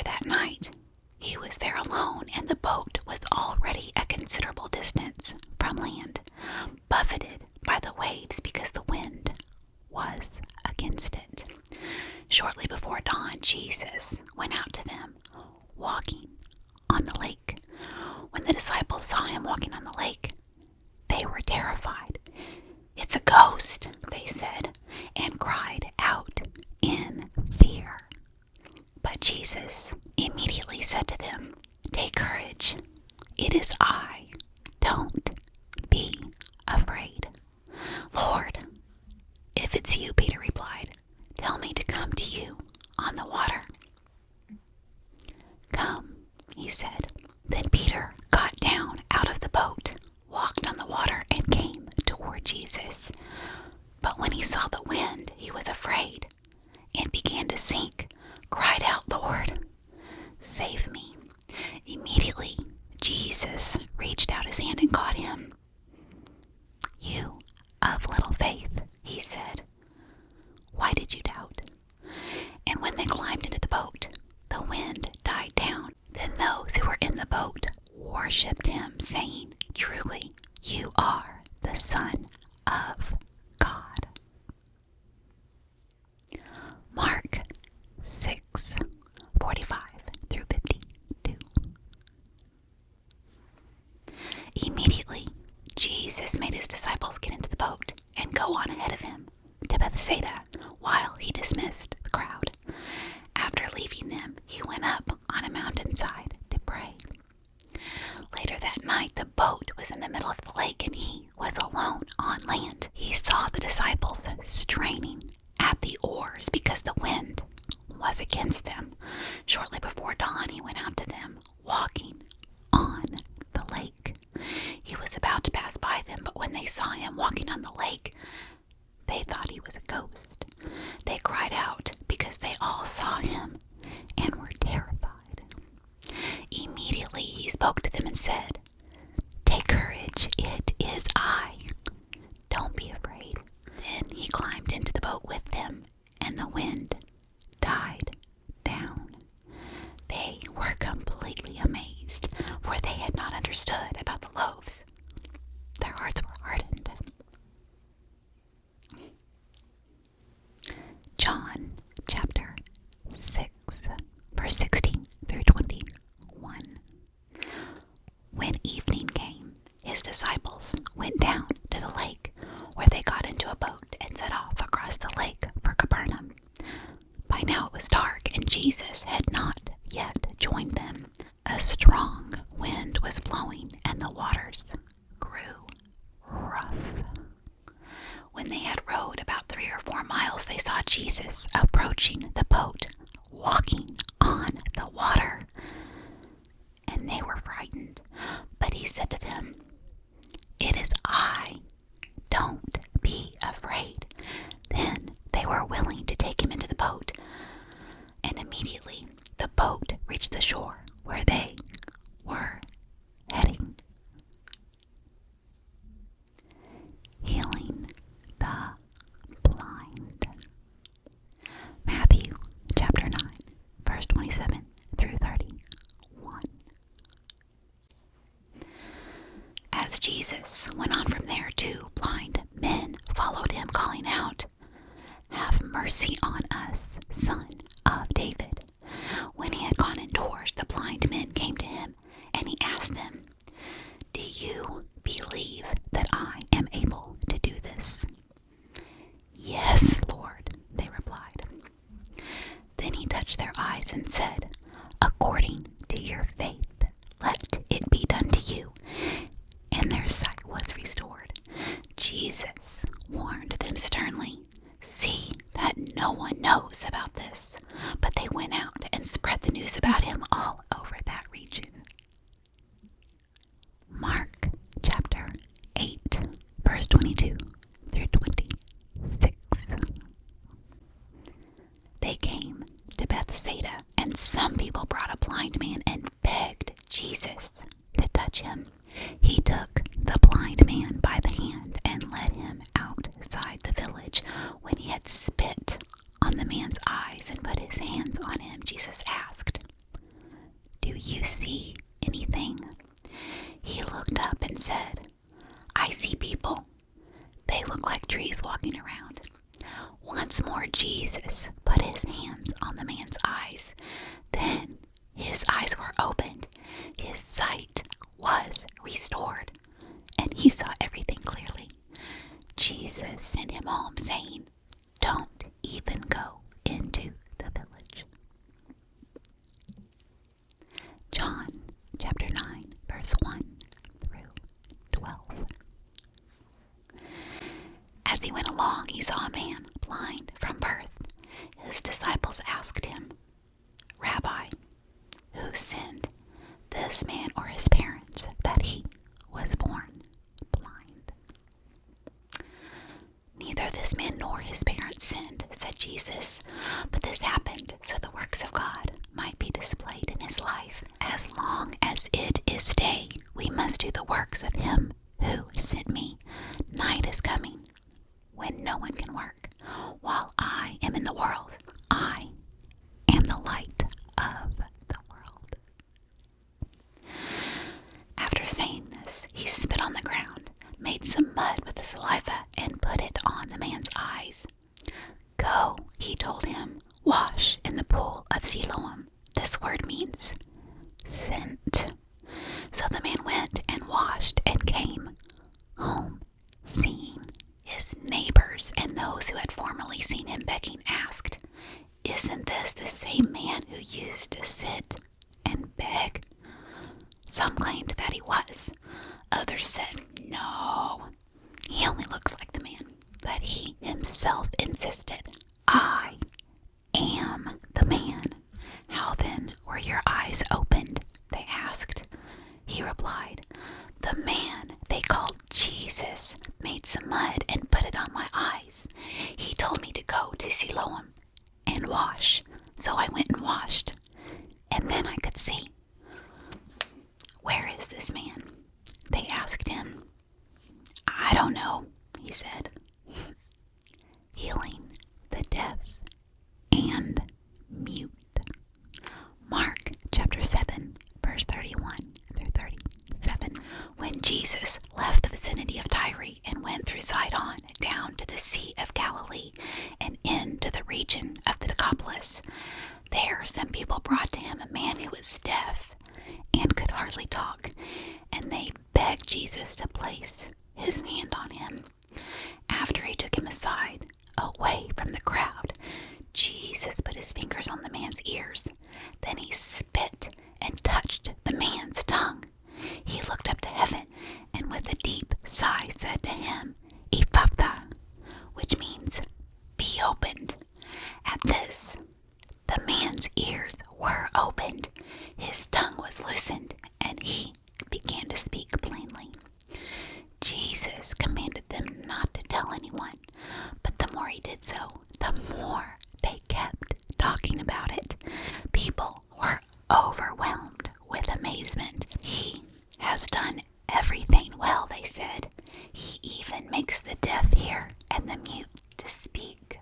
that night, he was there alone, and the boat was already a considerable distance from land, buffeted by the waves because the wind was against it. Shortly before dawn, Jesus went out to them, walking on the lake. When the disciples saw him walking on the lake, they were terrified. "It's a ghost," they said, and cried out in fear. But Jesus immediately said to them, "Take courage. It is I. Don't be afraid." "Lord, if it's you," Peter replied, "tell me to come to you on the water." "Come," he said. Then Peter got down out of the boat, walked on the water, and came toward Jesus. But when he saw the wind, he was afraid and began to sink, cried out, "Lord, save me." Immediately, Jesus reached out his hand and caught him. "You of little faith," he said, "why did you doubt?" And when they climbed into the boat, the wind died down. Then those who were in the boat worshipped him, saying, "Truly, you are the Son of God." Mark 6:45 through 52. Immediately, Jesus made his disciples get into the boat and go on ahead of him to Bethsaida while he dismissed the crowd. After leaving them, he went up on a mountainside to pray. Later that night, the boat was in the middle of the lake and he was alone on land. He saw the disciples straining at the oars because the wind was against them. Shortly before dawn, he went out to them, walking on the lake. He was about to pass by them, but when they saw him walking on the lake, they thought he was a ghost. They cried out because they all saw him and were terrified. Immediately he spoke to them and said, "Take courage, it is I. Don't be afraid." Then he climbed into the boat with them, and the wind died down. They were completely amazed, for they had not understood about the loaves. Their hearts were hardened. John chapter 6, verse 16 through 21. When evening came, his disciples went down to the lake, where they got into a boat and set off across the lake for Capernaum. By now it was dark, and Jesus had not yet joined them. A strong wind was blowing, and the waters grew rough. When they had rowed about 3 or 4 miles, they saw Jesus approaching the boat, walking on the water, and they were frightened. But he said to them, "It is I. Don't be afraid." Then they were willing to take him into the boat, and immediately the boat reached the shore where they were heading. Healing the blind. Matthew chapter 9, verse 27 through 31. As Jesus went on from there, 2 blind men followed him, calling out, "Have mercy on us, Son of David." When he had gone indoors, the blind men came to him, and he asked them, "Do you believe that I am able to do this?" "Yes, Lord," they replied. Then he touched their eyes and said, "According to your faith, let it be done to you." And their sight was restored. Jesus warned them sternly, "See that no one knows about this." But they went out and spread the news about him all over that region. Mark chapter 8, verse 22 through 26. They came to Bethsaida, and some people brought a blind man and begged Jesus to touch him. He took the blind man by the hand and led him outside the village. When he had spit on the man's eyes and put his hands on him, Jesus asked, he went along, he saw a man blind from birth. His disciples asked him, "Rabbi, who sinned, this man or his parents, that he was born blind?" "Neither this man nor his parents sinned," said Jesus, "but this happened so the works of God might be displayed in his life. As long as it is day, we must do the works of him who sent me. Night is coming when no one can work. While I am in the world, I am the light of the world." After saying this, he spit on the ground, made some mud with the saliva, and put it on the man's eyes. "Go," he told him, "wash in the pool of Siloam." This word means sent. So the man went and washed and came home, seeing. His neighbors and those who had formerly seen him begging asked, "Isn't this the same man who used to sit and beg?" Some claimed that he was. Others said, "No, he only looks like the man." But he himself insisted, "I am the man." "How then were your eyes opened?" they asked. He replied, "The man they called Jesus made some mud and put it on my eyes. He told me to go to Siloam and wash. So I went and washed, and then I could see." "Where is this man?" they asked him. "I don't know," he said. Healing the deaf and mute. Mark chapter 7, verse 31 through 37. When Jesus left the vicinity of Tyre and went through Sidon down to the Sea of Galilee and into the region of the Decapolis, there some people brought to him a man who was deaf and could hardly talk, and they begged Jesus to place his hand on him. After he took him aside, away from the crowd, Jesus put his fingers on the man's ears. Then he spit and touched the man's tongue. He looked up to heaven and with a deep sigh said to him, "Ephphatha," which means "be opened." At this, the man's ears were opened, his tongue was loosened, and he began to speak plainly. Jesus commanded them not to tell anyone, but the more he did so, the more they kept talking about it. People were overwhelmed with amazement. "He has done everything well," they said. "He even makes the deaf hear and the mute to speak."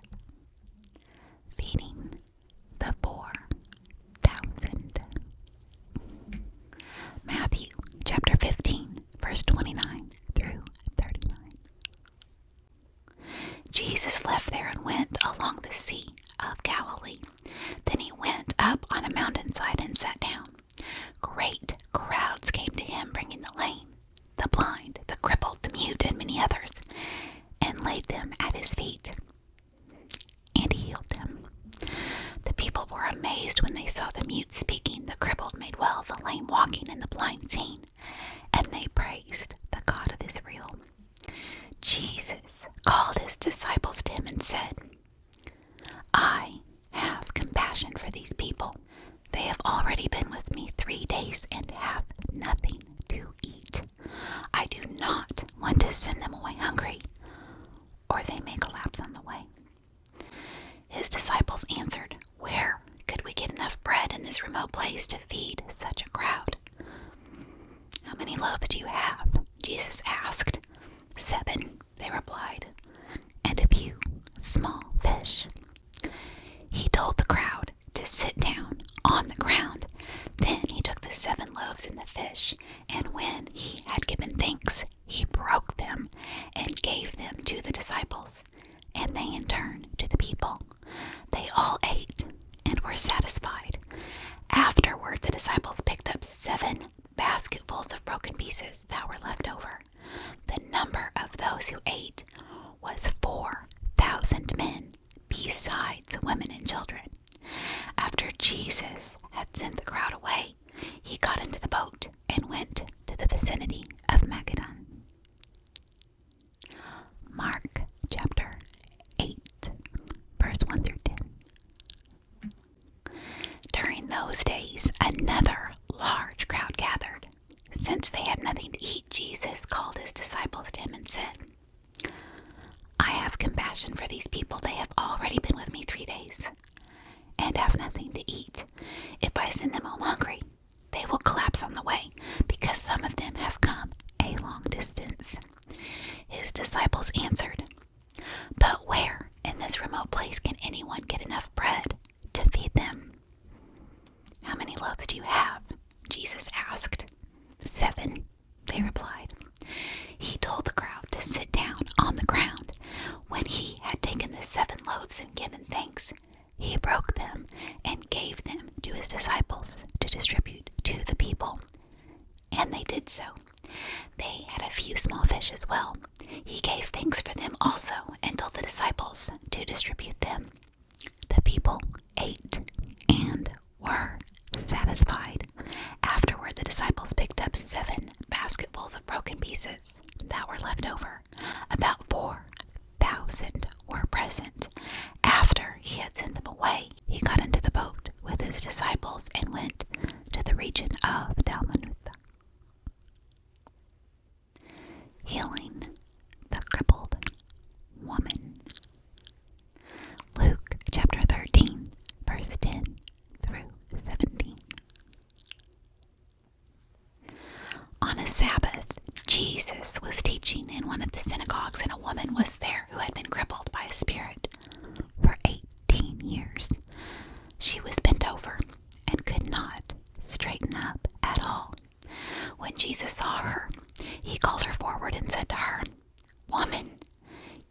Feeding the 4,000. Matthew chapter 15, verse 29 through 39. Jesus left there and went along the Sea of Galilee. Then he went up on a mountainside and sat down. Great crowds came to him, bringing the lame, the blind, the crippled, the mute, and many others, and laid them at his feet, and he healed them. The people were amazed when they saw the mute speaking, the crippled made well, the lame walking, and the blind seeing, and they praised the God of Israel. Jesus called his disciples to him and said, "I have compassion for these people. They have already been with me 3 days and have nothing to eat. I do not want to send them away hungry, or they may collapse on the way." His disciples answered, "Where could we get enough bread in this remote place to feed such a crowd?" "How many loaves do you have?" Jesus asked. 7, they replied, "and a few small fish." He told the crowd to sit down on the ground. Then he took the 7 loaves and the fish, and when he had given thanks, he broke them and gave them to the disciples, and they in turn to the people. They all ate and were satisfied. Afterward, the disciples picked up 7 basketfuls of broken pieces that were left over. The number of those who ate was 4,000 men, besides women and children. After Jesus had sent the crowd away, he got into the boat and went to the vicinity of Magadan. Mark chapter you have?" Jesus asked. "7," they replied. He told the crowd to sit down on the ground. When he had taken the 7 loaves and given thanks, he broke them and gave them to his disciples to distribute to the people. And they did so. They had a few small fish as well. He gave thanks for them also and told the disciples to distribute them. The people ate and were satisfied. Afterward, the disciples picked up 7 basketfuls of broken pieces that were left over. About 4,000 were present. After he had sent them away, he got into the boat with his disciples and went to the region of Dalmanutha. Healing the crippled woman. Luke chapter 13, verse 10 through 17. On a Sabbath, Jesus was teaching in one of the synagogues, and a woman was there who had been crippled by a spirit for 18 years. She was bent over and could not straighten up at all. When Jesus saw her, he called her forward and said to her, "Woman,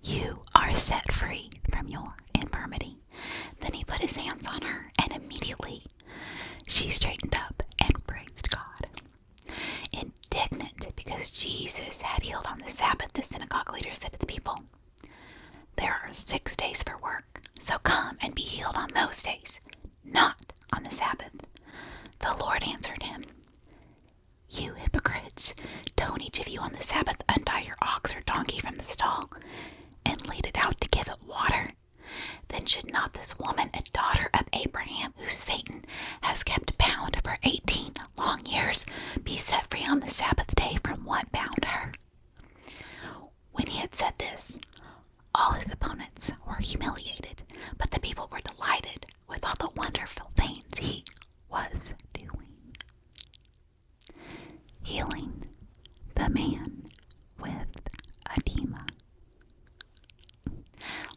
you are set free from your infirmity." Then he put his hands on her, and immediately she straightened up and praised God. Indignant because Jesus had healed on the Sabbath, the synagogue leader said to the people, "There are 6 days for work, so come and be healed on those days, not on the Sabbath." The Lord answered him, "You hypocrites, don't each of you on the Sabbath untie your ox or donkey from the stall and lead it out to give it water? Then should not this woman, a daughter of Abraham, who Satan has kept bound for 18 long years, be set free on the Sabbath day from what bound her?" When he had said this, all his opponents were humiliated, but the people were delighted with all the wonderful things he was doing. Healing the man with edema.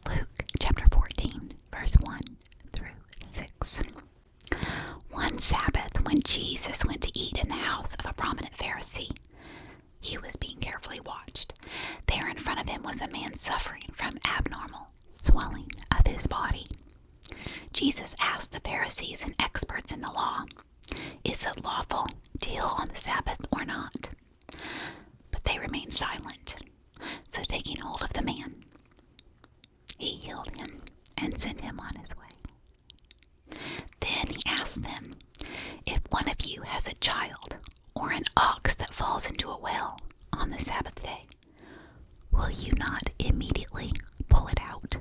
Luke chapter 14, verse 1 through 6. One Sabbath, when Jesus went to eat in the house of a prominent Pharisee, he was being carefully watched. There in front of him was a man suffering from abnormal swelling of his body. Jesus asked the Pharisees and experts in the law, "Is it lawful to heal on the Sabbath or not?" But they remained silent. So taking hold of the man, he healed him and sent him on his way. Then he asked them, "If one of you has a child or an ox that falls into a well on the Sabbath day, will you not immediately pull it out?"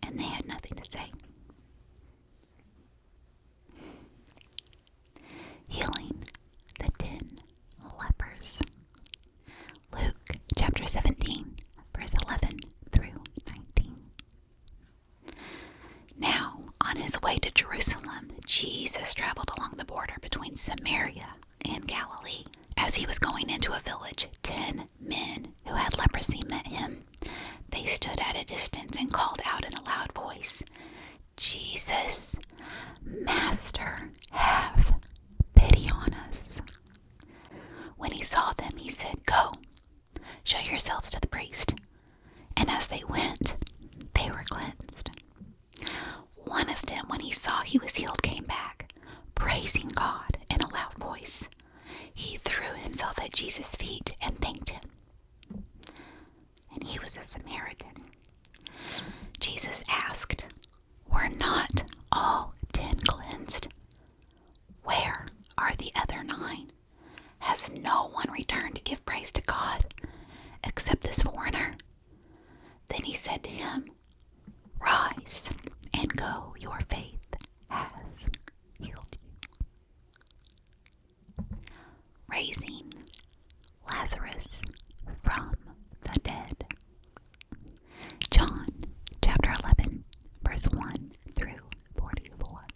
And they had nothing to say. Healing the 10 lepers. Luke chapter 17, verse 11 through 19. Now, on his way to Jerusalem, Jesus traveled along the border between Samaria and Galilee. As he was going into a village, 10 men who had leprosy met him. They stood at a distance and called out in a loud voice, "Jesus, Master, have pity on us." When he saw them, he said, "Go, show yourselves to the priest." And as they went, they were cleansed. One of them, when he saw he was healed, came back, praising God in a loud voice. He threw himself at Jesus' feet and thanked him. And he was a Samaritan. Jesus asked, "Were not all 10 cleansed? Where are the other 9? Has no one returned to give praise to God except this foreigner?" Then he said to him, "Rise and go, your faith has healed you." Raising Lazarus from the dead. John chapter 11, verse 1 through 44.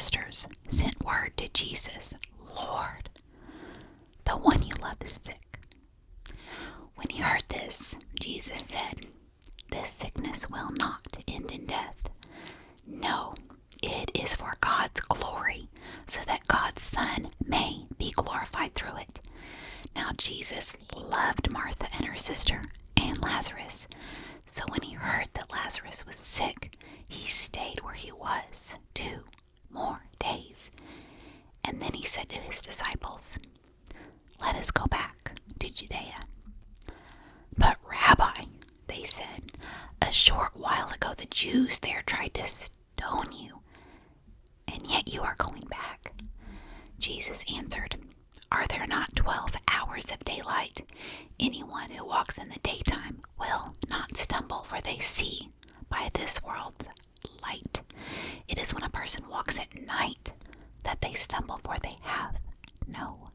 sisters sent word to Jesus, "Lord, the one you love is sick." When he heard this, Jesus said, "This sickness will not end in death. No, it is for God's glory, so that God's Son may be glorified through it." Now Jesus loved Martha and her sister and Lazarus. So when he heard that Lazarus was sick, he stayed where he was 2 more days. And then he said to his disciples, "Let us go back to Judea." "But Rabbi," they said, "a short while ago the Jews there tried to stone you, and yet you are going back." Jesus answered, "Are there not 12 hours of daylight? Anyone who walks in the daytime will not stumble, for they see by this world's light. It is when a person walks at night that they stumble, for they have no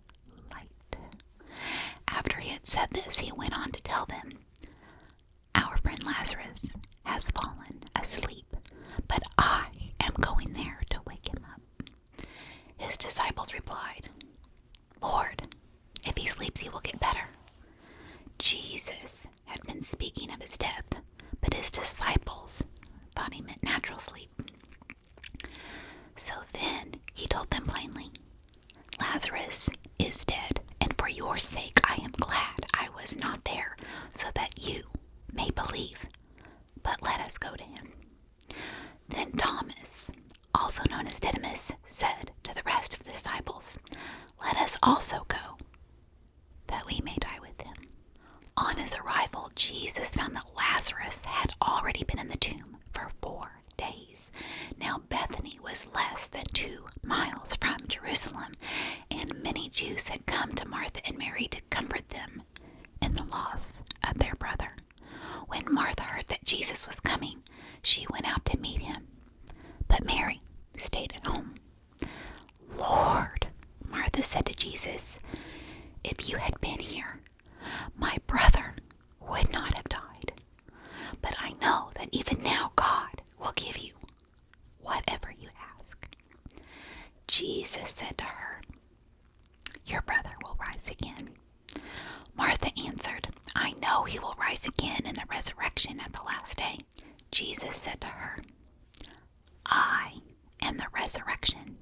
light." After he had said this, he went on to tell them, "Our friend Lazarus has fallen asleep, but I am going there to wake him up." His disciples replied, "Lord, if he sleeps, he will get better." Jesus had been speaking of his death, but his disciples thought he meant natural sleep. So then he told them plainly, "Lazarus is dead, and for your sake I am glad I was not there, so that you may believe. But let us go to him." Then Thomas, also known as Didymus, said to the rest of the disciples, "Let us also go, that we may die with him." On his arrival, Jesus found that Lazarus had already been in the tomb for 4 days. Now Bethany was less than 2 miles from Jerusalem, and many Jews had come to Martha and Mary to comfort them in the loss of their brother. When Martha heard that Jesus was coming, she went out to meet him, but Mary stayed at home. "Lord," Martha said to Jesus, "if you had been here, my brother would not have died. But I know that even now God will give you whatever you ask." Jesus said to her, "Your brother will rise again." Martha answered, "I know he will rise again in the resurrection at the last day." Jesus said to her, "I am the resurrection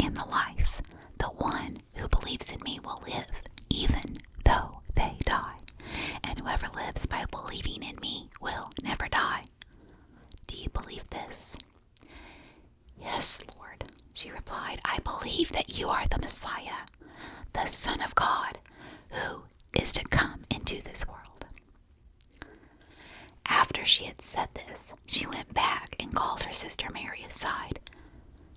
and the life. The one who believes in me will live, even though they die. And whoever lives by believing in me will never die. Do you believe this?" "Yes, Lord," she replied. "I believe that you are the Messiah, the Son of God, who is to come into this world." After she had said this, she went back and called her sister Mary aside.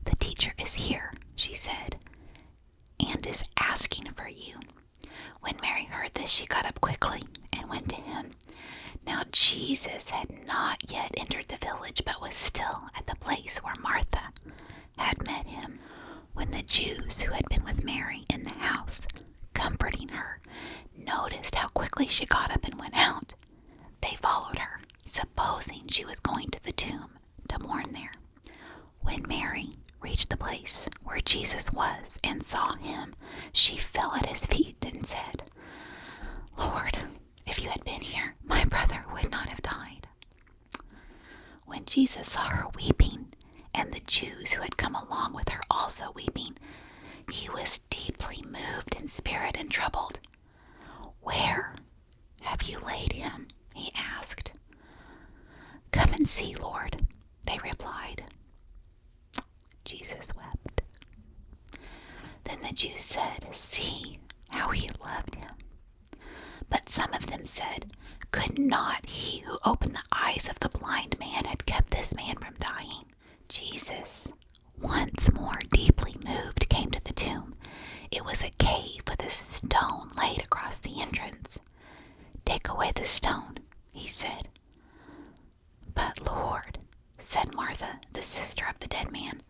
"The teacher is here," she said, "and is asking for you." When Mary heard this, she got up quickly and went to him. Now Jesus had not yet entered the village, but was still at the place where Martha had met him. When the Jews who had been with Mary in the house, comforting her, noticed how quickly she got up and went out, they followed her, supposing she was going to the tomb to mourn there. When Mary reached the place where Jesus was and saw him, she fell at his feet and said, "Lord, if you had been here, my brother would not have died." When Jesus saw her weeping, and the Jews who had come along with her also weeping, he was deeply moved in spirit and troubled. "Where have you laid him?" he asked. "Come and see, Lord," they replied. Jesus wept. Then the Jews said, "See how he loved him." But some of them said, "Could not he who opened the eyes of the blind man have kept this man from dying?" Jesus, once more deeply moved, came to the tomb. It was a cave with a stone laid across the entrance. "Take away the stone," he said. "But Lord," said Martha, the sister of the dead man,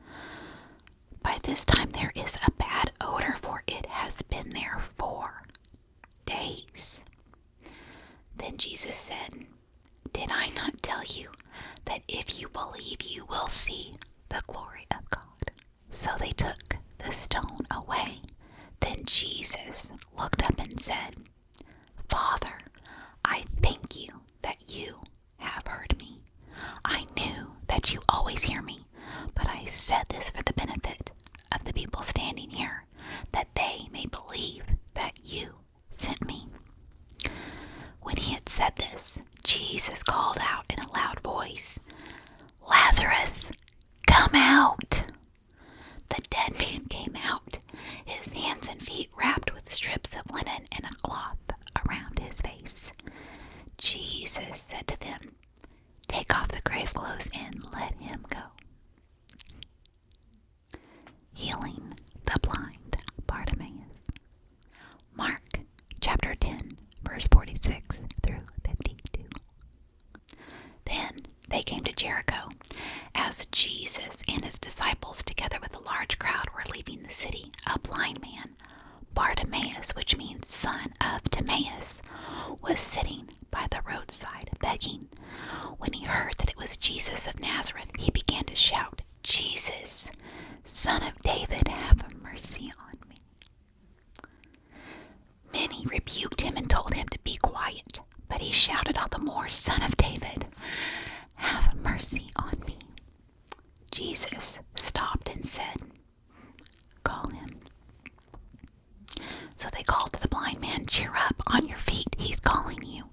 "by this time there is a bad odor, for it has been there 4 days." Then Jesus said, "Did I not tell you that if you believe, you will see the glory of God?" So they took the stone away. Then Jesus looked up and said, Father, I thank you that you have heard me. I knew that you always hear me, but I said this for the benefit of the people standing here, that they may believe that you sent me. When he had said this, Jesus called out in a loud voice, Lazarus, come out! The dead man came out, his hands and feet wrapped with strips of linen and a cloth around his face. Jesus said to them, take off the grave clothes and let him go. Healing the blind Bartimaeus. Mark chapter 10, verse 46 through 52. Then they came to Jericho. As Jesus and his disciples, together with a large crowd, were leaving the city, a blind man, Bartimaeus, which means son of Timaeus, was sitting by the roadside begging. When he heard that it was Jesus of Nazareth, he began to shout, Jesus, Son of David, have mercy on me. Many rebuked him and told him to be quiet, but he shouted all the more, Son of David, have mercy on me. Jesus stopped and said, call him. So they called to the blind man, cheer up, on your feet, he's calling you.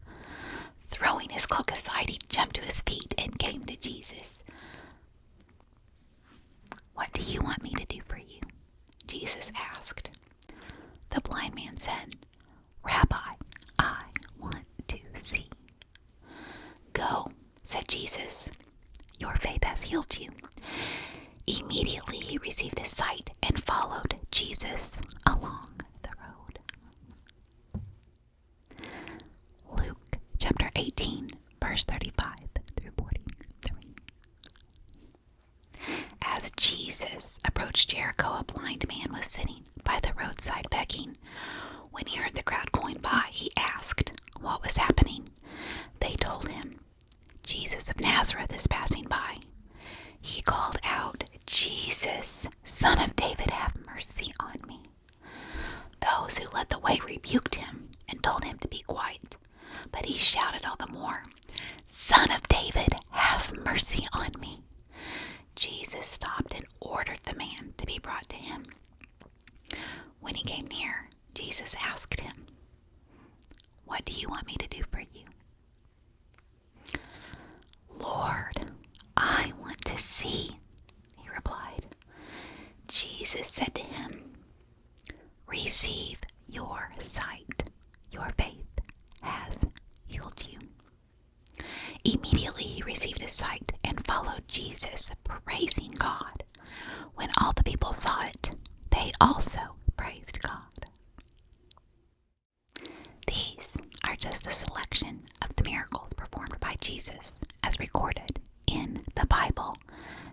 Throwing his cloak aside, he jumped to his feet and came to Jesus. What do you want me to do for you? Jesus asked. The blind man said, Rabbi, I want to see. Go, said Jesus. Your faith has healed you. Immediately he received his sight and followed Jesus along the road. Luke chapter 18, verse 35 through 43. As Jesus approached Jericho, a blind man was sitting by the roadside begging. When he heard the crowd going by, he asked what was happening. They told him, Jesus of Nazareth is passing by. He called out, Jesus, Son of David, have mercy on me. Those who led the way rebuked him and told him to be quiet, but he shouted all the more, Son of David, have mercy on me. Jesus stopped and ordered the man to be brought to him. When he came near, Jesus asked him, what do you want me to do for you? Lord, I want to see, he replied. Jesus said to him, receive your sight. Your faith has healed you. Immediately he received his sight and followed Jesus, praising God. When all the people saw it, they also praised God. These are just a selection of the miracles performed by Jesus as recorded in the Bible.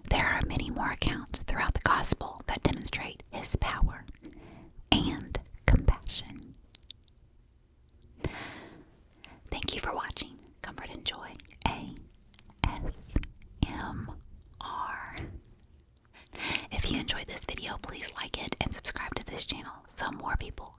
There are many more accounts throughout the gospel that demonstrate his power and compassion. Thank you for watching Comfort and Joy ASMR. If you enjoyed this video, please like it and subscribe to this channel so more people